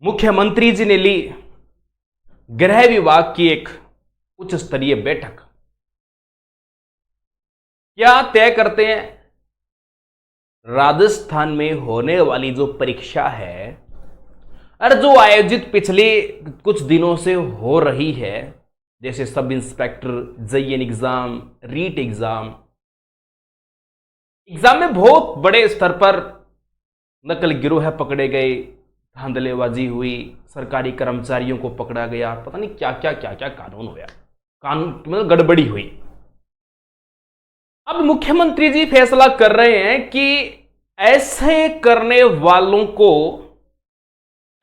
मुख्यमंत्री जी ने ली गृह विभाग की एक उच्च स्तरीय बैठक। क्या तय करते हैं राजस्थान में होने वाली जो परीक्षा है और जो आयोजित पिछले कुछ दिनों से हो रही है, जैसे sub inspector, JEN exam, REET exam में बहुत बड़े स्तर पर नकल गिरोह पकड़े गए, धांधलेबाजी हुई, सरकारी कर्मचारियों को पकड़ा गया, पता नहीं क्या क्या कानून हुआ, कानून मतलब गड़बड़ी हुई। अब मुख्यमंत्री जी फैसला कर रहे हैं कि ऐसे करने वालों को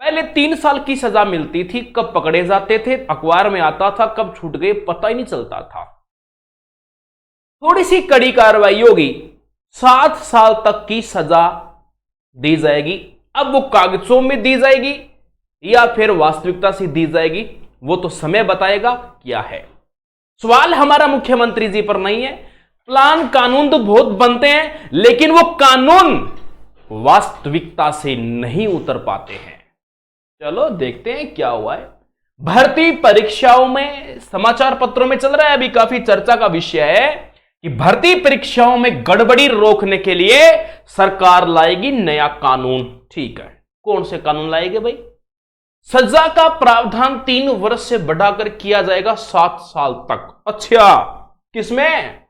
पहले 3 साल की सजा मिलती थी, कब पकड़े जाते थे अखबार में आता था, कब छूट गए पता ही नहीं चलता था। थोड़ी सी कड़ी कार्रवाई होगी, 7 साल तक की सजा दी जाएगी। अब वो कागजों में दी जाएगी या फिर वास्तविकता से दी जाएगी, वो तो समय बताएगा क्या है। सवाल हमारा मुख्यमंत्री जी पर नहीं है। प्लान कानून तो बहुत बनते हैं, लेकिन वो कानून वास्तविकता से नहीं उतर पाते हैं। चलो देखते हैं क्या हुआ है। भर्ती परीक्षाओं में समाचार पत्रों में चल रहा है, अभी काफी चर्चा का विषय है कि भर्ती परीक्षाओं में गड़बड़ी रोकने के लिए सरकार लाएगी नया कानून। ठीक है, कौन से कानून लाएगी भाई? सजा का प्रावधान 3 वर्ष से बढ़ाकर किया जाएगा 7 साल तक। अच्छा, किसमें?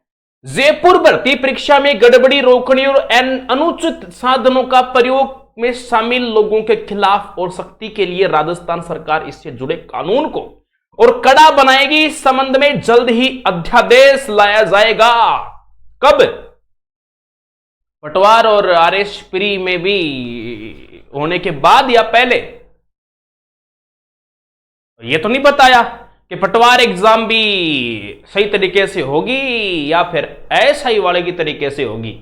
जयपुर भर्ती परीक्षा में गड़बड़ी रोकने और अनुचित साधनों का प्रयोग में शामिल लोगों के खिलाफ और सख्ती के लिए राजस्थान सरकार इससे जुड़े कानून को और कड़ा बनाएगी। इस संबंध में जल्द ही अध्यादेश लाया जाएगा। कब? पटवार और आरएस प्री में भी होने के बाद या पहले? यह तो नहीं बताया कि पटवार एग्जाम भी सही तरीके से होगी या फिर एसआई वाले की तरीके से होगी।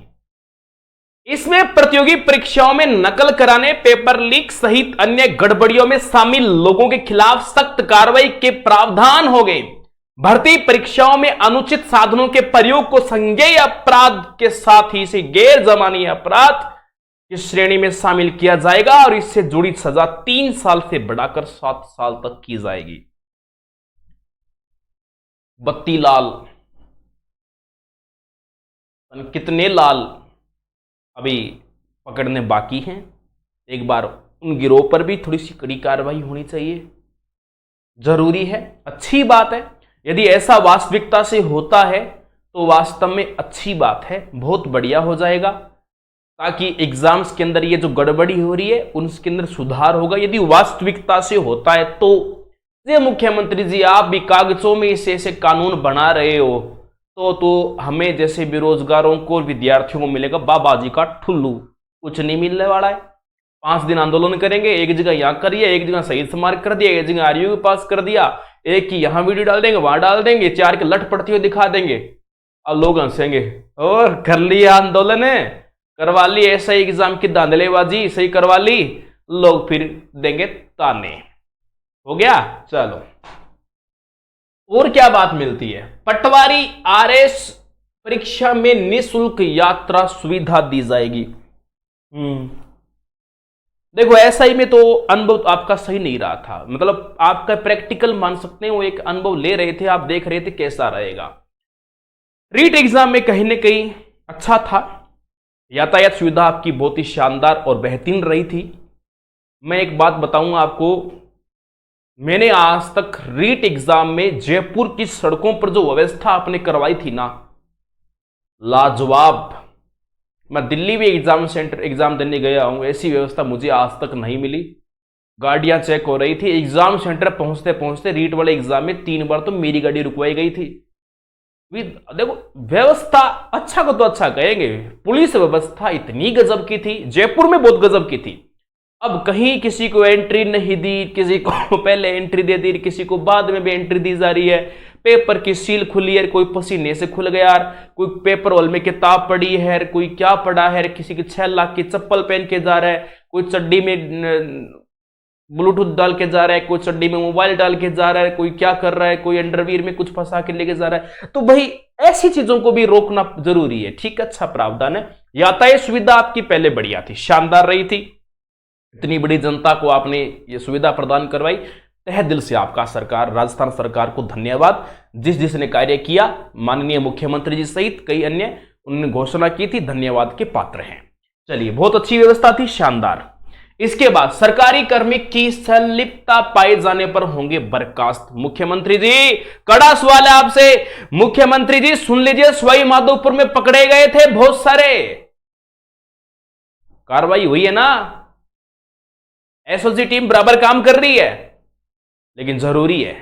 इसमें प्रतियोगी परीक्षाओं में नकल कराने, पेपर लीक सहित अन्य गड़बड़ियों में शामिल लोगों के खिलाफ सख्त कार्रवाई के प्रावधान हो गए। भर्ती परीक्षाओं में अनुचित साधनों के प्रयोग को संज्ञेय अपराध के साथ ही इसे गैर जमानती अपराध की श्रेणी में शामिल किया जाएगा और इससे जुड़ी सजा 3 साल से बढ़ाकर 7 साल तक की जाएगी। बत्ती लाल, कितने लाल अभी पकड़ने बाकी हैं। एक बार उन गिरोह पर भी थोड़ी सी कड़ी कार्रवाई होनी चाहिए, जरूरी है, अच्छी बात है। यदि ऐसा वास्तविकता से होता है तो वास्तव में अच्छी बात है, बहुत बढ़िया हो जाएगा, ताकि एग्जाम्स के अंदर ये जो गड़बड़ी हो रही है उनके अंदर सुधार होगा। यदि वास्तविकता से होता है तो ये मुख्यमंत्री जी आप भी कागजों में ऐसे कानून बना रहे हो तो हमें जैसे बेरोजगारों को, विद्यार्थियों को मिलेगा बाबा जी का ठुल्लू। कुछ नहीं मिलने वाला है। 5 दिन आंदोलन करेंगे, एक जगह यहां करिए, एक जगह शहीद स्मारक कर दिया, एक जगह आरयू पास कर दिया, एक की यहां वीडियो डाल देंगे, वहां डाल देंगे, 4 के लट पड़ती हुई दिखा देंगे। अब लोग हंसेंगे, और कर लिया आंदोलन है, करवा ली ऐसा एग्जाम की धांधलेबाजी, सही करवा ली, लोग फिर देंगे ताने। हो गया। चलो, और क्या बात मिलती है? पटवारी आरएस परीक्षा में निःशुल्क यात्रा सुविधा दी जाएगी। देखो, एसआई में तो अनुभव आपका सही नहीं रहा था, मतलब आपका प्रैक्टिकल मान सकते हैं, वो एक अनुभव ले रहे थे, आप देख रहे थे कैसा रहेगा। रीट एग्जाम में कहीं ना कहीं अच्छा था, यातायात सुविधा आपकी बहुत ही शानदार और बेहतरीन रही थी। मैं एक बात बताऊंगा आपको, मैंने आज तक रीट एग्जाम में जयपुर की सड़कों पर जो व्यवस्था आपने करवाई थी ना, लाजवाब। मैं दिल्ली भी एग्जाम देने गया हूं, ऐसी व्यवस्था मुझे आज तक नहीं मिली। गाड़ियां चेक हो रही थी, एग्जाम सेंटर पहुंचते पहुंचते रीट वाले एग्जाम में 3 बार तो मेरी गाड़ी रुकवाई गई थी। देखो, व्यवस्था अच्छा को तो अच्छा कहेंगे, पुलिस व्यवस्था इतनी गजब की थी, जयपुर में बहुत गजब की थी। अब कहीं किसी को एंट्री नहीं दी, किसी को पहले एंट्री दे दी, किसी को बाद में भी एंट्री दी जा रही है। पेपर की सील खुली है, कोई पसीने से खुल गया, कोई पेपर हॉल में किताब पड़ी है, कोई क्या पड़ा है, किसी की 6 लाख की चप्पल पहन के जा रहा है, कोई चड्डी में ब्लूटूथ डाल के जा रहा है, कोई चड्डी में मोबाइल डाल के जा रहा है, कोई क्या कर रहा है, कोई अंडरवियर में कुछ फंसा के लेके जा रहा है। तो भाई ऐसी चीजों को भी रोकना जरूरी है। ठीक, अच्छा प्रावधान है। यातायात सुविधा आपकी पहले बढ़िया थी, शानदार रही थी। इतनी बड़ी जनता को आपने ये सुविधा प्रदान करवाई, तहे दिल से आपका सरकार, राजस्थान सरकार को धन्यवाद। जिसने कार्य किया, माननीय मुख्यमंत्री जी सहित कई अन्य, उन्होंने घोषणा की थी, धन्यवाद के पात्र हैं। चलिए, बहुत अच्छी व्यवस्था थी, शानदार। इसके बाद सरकारी कर्मी की संलिप्तता पाए जाने पर होंगे बर्खास्त। मुख्यमंत्री जी, कड़ा सवाल है आपसे। मुख्यमंत्री जी सुन लीजिए, सवाई माधोपुर में पकड़े गए थे बहुत सारे, कार्रवाई हुई है ना, एसओजी टीम बराबर काम कर रही है, लेकिन जरूरी है।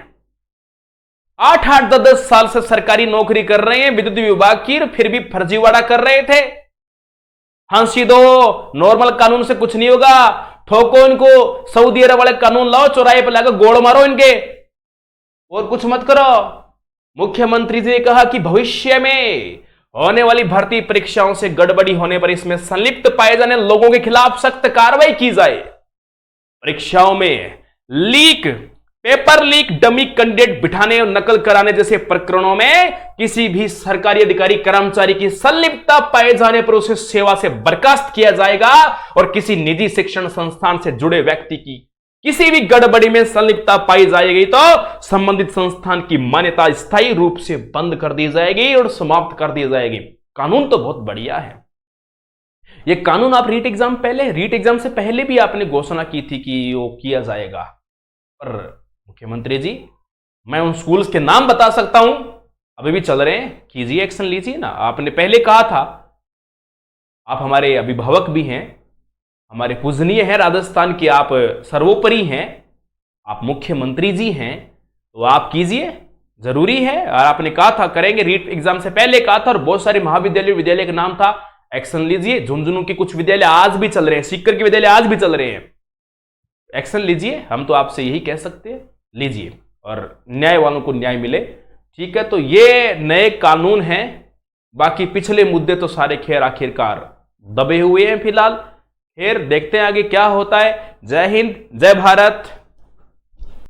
8-8, 10-10 साल से सरकारी नौकरी कर रहे हैं विद्युत विभाग की, फिर भी फर्जीवाड़ा कर रहे थे। फांसी दो, नॉर्मल कानून से कुछ नहीं होगा, ठोको इनको, सऊदी अरब वाले कानून लाओ, चौराहे पर लाकर गोड़ मारो इनके, और कुछ मत करो। मुख्यमंत्री जी ने कहा कि भविष्य में होने वाली भर्ती परीक्षाओं से गड़बड़ी होने पर इसमें संलिप्त पाए जाने लोगों के खिलाफ सख्त कार्रवाई की जाए। परीक्षाओं में leak, paper leak, dummy candidate बिठाने और नकल कराने जैसे प्रकरणों में किसी भी सरकारी अधिकारी कर्मचारी की संलिप्तता पाए जाने पर उसे सेवा से बर्खास्त किया जाएगा, और किसी निजी शिक्षण संस्थान से जुड़े व्यक्ति की किसी भी गड़बड़ी में संलिप्तता पाई जाएगी तो संबंधित संस्थान की मान्यता स्थायी रूप से बंद कर दी जाएगी और समाप्त कर दी जाएगी। कानून तो बहुत बढ़िया है। यह कानून आप रीट एग्जाम से पहले भी आपने घोषणा की थी कि वो किया जाएगा, पर मुख्यमंत्री जी, मैं उन स्कूल्स के नाम बता सकता हूं, अभी भी चल रहे हैं, कीजिए, एक्शन लीजिए ना। आपने पहले कहा था, आप हमारे अभिभावक भी हैं, हमारे पूजनीय हैं, राजस्थान के आप सर्वोपरि हैं, आप मुख्यमंत्री जी हैं, तो आप कीजिए, जरूरी है। और आपने कहा था करेंगे, रीट एग्जाम से पहले कहा था, और बहुत सारे महाविद्यालय विद्यालय का नाम था, एक्शन लीजिए। झुंझुनू के कुछ विद्यालय आज भी चल रहे हैं, सीकर के विद्यालय आज भी चल रहे हैं, एक्शन लीजिए। हम तो आपसे यही कह सकते हैं, लीजिए, और न्याय वालों को न्याय मिले। ठीक है, तो ये नए कानून हैं, बाकी पिछले मुद्दे तो सारे खैर आखिरकार दबे हुए हैं फिलहाल। फिर देखते हैं आगे क्या होता है। जय हिंद, जय भारत।